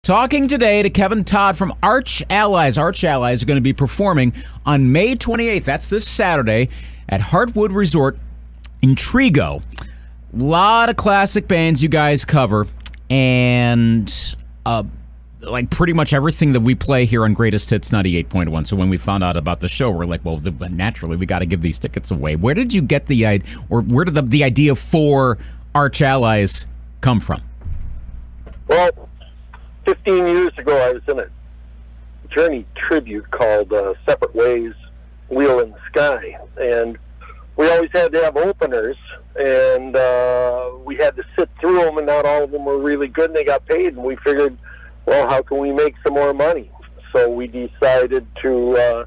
Talking today to Kevin Todd from Arch Allies. Arch Allies are going to be performing on May 28th. That's this Saturday at Heartwood Resort in Trego. A lot of classic bands you guys cover, and like pretty much everything that we play here on Greatest Hits 98.1. So when we found out about the show, we're like, well, naturally, we got to give these tickets away. Where did you get the idea, or where did the idea for Arch Allies come from? Well, 15 years ago, I was in a Journey tribute called Separate Ways, Wheel in the Sky. And we always had to have openers, and we had to sit through them, and not all of them were really good, and they got paid. And we figured, well, how can we make some more money? So we decided to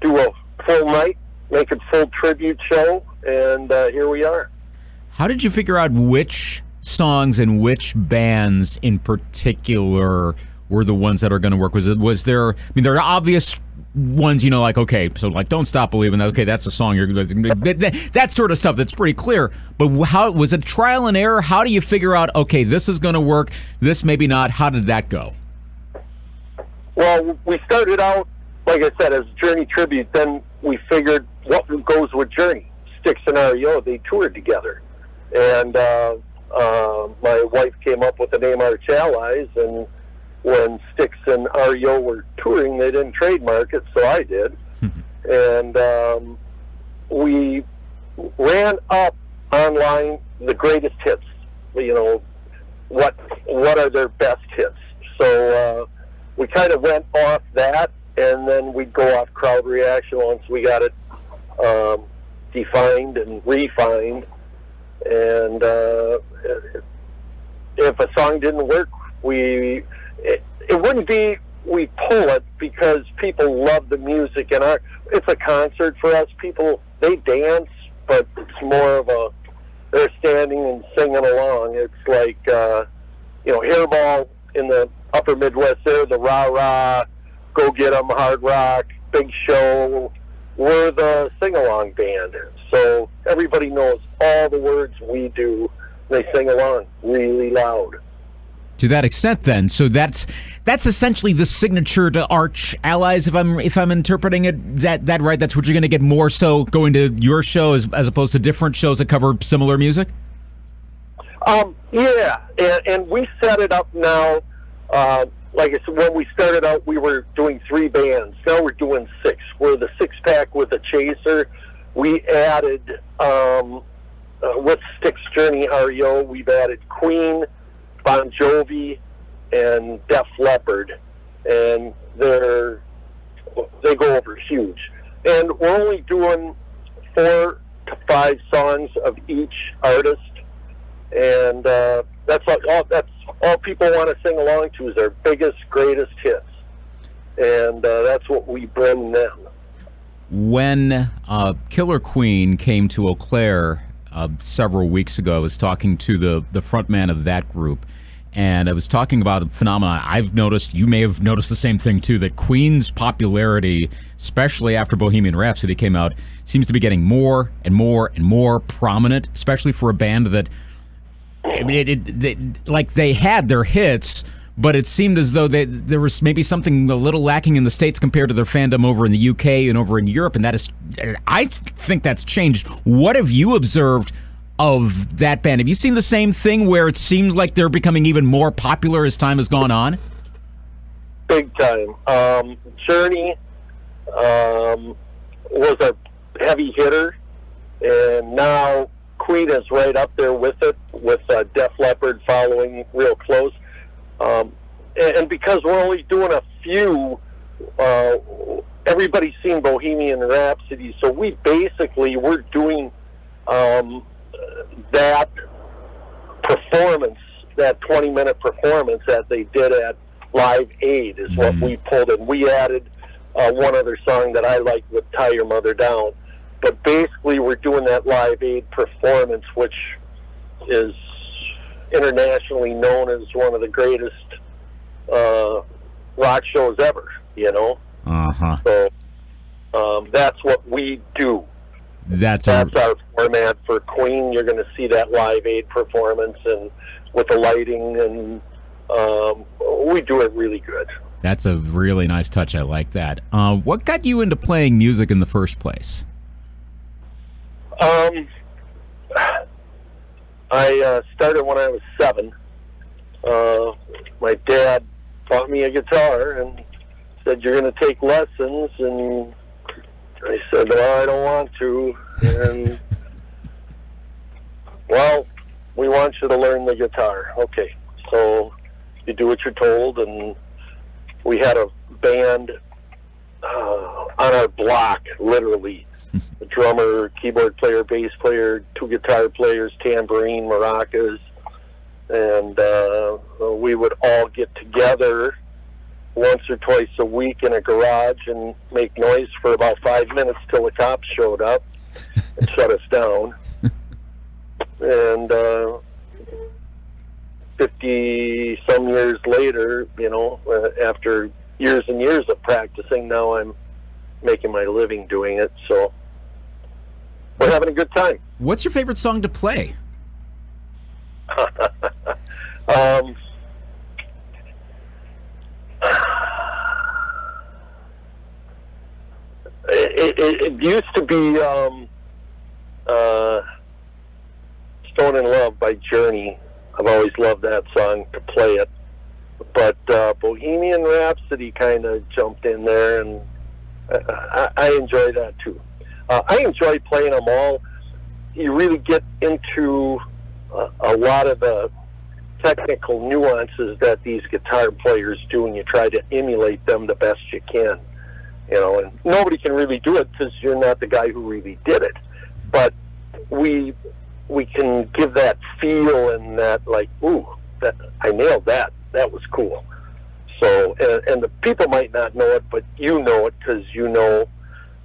do a full night, make a full tribute show, and here we are. How did you figure out which songs and which bands in particular were the ones that are going to work? Was there, I mean, there are obvious ones, you know, like, okay, so like Don't Stop Believing, okay, that's a song, that sort of stuff, that's pretty clear. But how, was it trial and error? How do you figure out, okay, this is going to work, this maybe not? How did that go? Well, we started out, like I said, as Journey tribute, then we figured what goes with Journey. Styx and REO, they toured together. And my wife came up with the name Arch Allies, and when Styx and REO were touring, they didn't trademark it, so I did. And we ran up online the greatest hits, you know, what are their best hits. So we kind of went off that, and then we'd go off crowd reaction once we got it defined and refined. And if a song didn't work, it wouldn't be we pull it, because people love the music, and it's a concert for us. People, they dance, but it's more of they're standing and singing along. It's like you know, Hairball in the upper Midwest there, the rah-rah, go get 'em, hard rock, big show. We're the sing-along band. So everybody knows all the words we do. They sing along really loud. To that extent, then, so that's essentially the signature to Arch Allies. If I'm interpreting it that right, that's what you're going to get more so going to your show as opposed to different shows that cover similar music. Yeah, and we set it up now. Like I said, when we started out, we were doing 3 bands. Now we're doing 6. We're the 6-pack with a chaser. We added, with Styx, Journey, REO, we've added Queen, Bon Jovi, and Def Leppard. And they go over huge. And we're only doing 4 to 5 songs of each artist. And that's all people want to sing along to, is their biggest, greatest hits. And that's what we bring them. When Killer Queen came to Eau Claire several weeks ago, I was talking to the frontman of that group, and I was talking about a phenomenon I've noticed. You may have noticed the same thing too, that Queen's popularity, especially after Bohemian Rhapsody came out, seems to be getting more and more and more prominent, especially for a band that, I mean, like, they had their hits, but it seemed as though there was maybe something a little lacking in the States compared to their fandom over in the UK and over in Europe, and that is, I think that's changed. What have you observed of that band? Have you seen the same thing where it seems like they're becoming even more popular as time has gone on? Big time. Journey was a heavy hitter, and now Queen is right up there with it, with Def Leppard following real close. And because we're only doing a few, everybody's seen Bohemian Rhapsody, so we're doing that performance, that 20-minute performance that they did at Live Aid is what we pulled in. We added one other song that I like with Tie Your Mother Down. But basically, we're doing that Live Aid performance, which is internationally known as one of the greatest rock shows ever, you know? So that's what we do. That's our format for Queen. You're going to see that Live Aid performance, and with the lighting, and we do it really good. That's a really nice touch. I like that. What got you into playing music in the first place? I started when I was 7. My dad bought me a guitar and said, "You're going to take lessons," and I said, "Well, I don't want to." And well, we want you to learn the guitar. Okay, so you do what you're told, and we had a band on our block, literally. The drummer, keyboard player, bass player, 2 guitar players, tambourine, maracas, and we would all get together once or twice a week in a garage and make noise for about 5 minutes till the cops showed up and shut us down. And 50-some years later, after years and years of practicing, now I'm making my living doing it, so we're having a good time. What's your favorite song to play? It used to be Stone in Love by Journey. I've always loved that song to play it. But Bohemian Rhapsody kind of jumped in there, and I enjoy that too. I enjoy playing them all. You really get into a lot of the technical nuances that these guitar players do, and you try to emulate them the best you can. And nobody can really do it because you're not the guy who really did it. But we can give that feel and that, like, ooh, that I nailed that. That was cool. So, and the people might not know it, but you know it because you know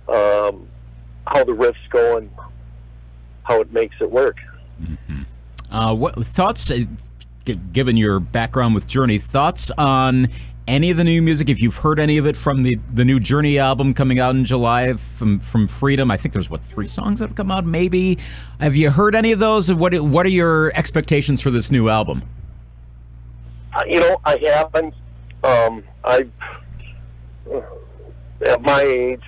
how the riffs go and how it makes it work. Mm-hmm. What thoughts, given your background with Journey, thoughts on any of the new music? If you've heard any of it from the new Journey album coming out in July from Freedom, I think there's 3 songs that have come out. Maybe have you heard any of those? What are your expectations for this new album? I haven't. I've at my age,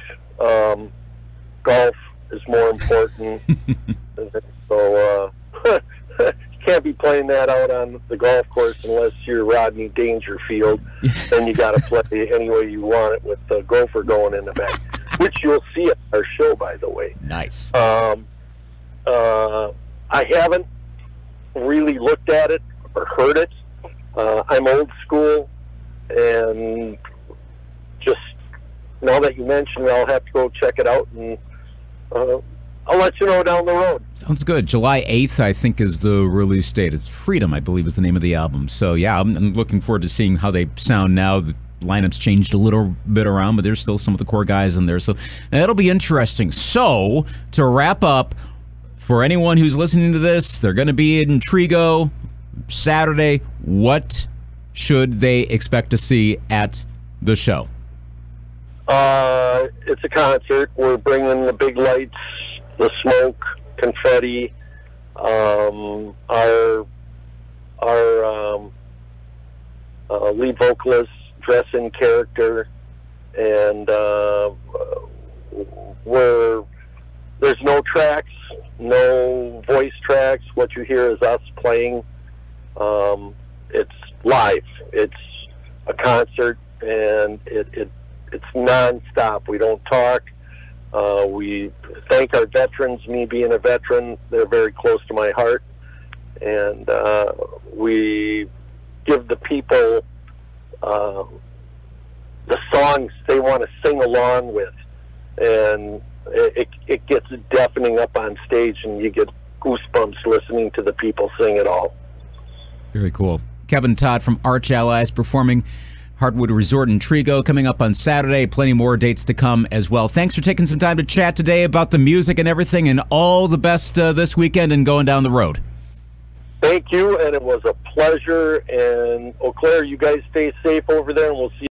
golf is more important. So you can't be playing that out on the golf course unless you're Rodney Dangerfield. Then you got to play any way you want it with the gopher going in the back, which you'll see at our show, by the way. Nice. I haven't really looked at it or heard it. I'm old school, and just now that you mentioned it, I'll have to go check it out, and I'll let you know down the road. Sounds good. July 8th, I think, is the release date. It's Freedom, I believe, is the name of the album. So, yeah, I'm looking forward to seeing how they sound now. The lineup's changed a little bit around, but there's still some of the core guys in there. So that'll be interesting. So, to wrap up, for anyone who's listening to this, they're going to be in Trego Saturday. What should they expect to see at the show? It's a concert. We're bringing the big lights, the smoke, confetti. Our lead vocalist dress in character, and there's no tracks, no voice tracks. What you hear is us playing. It's live. It's a concert, and it's non-stop. We don't talk. We thank our veterans. Me being a veteran, they're very close to my heart. And we give the people the songs they want to sing along with. And it gets deafening up on stage, and you get goosebumps listening to the people sing it all. Very cool. Kevin Todd from Arch Allies performing Heartwood Resort in Trego coming up on Saturday. Plenty more dates to come as well. Thanks for taking some time to chat today about the music and everything, and all the best this weekend and going down the road. Thank you, and it was a pleasure. And Eau Claire, you guys stay safe over there, and we'll see you.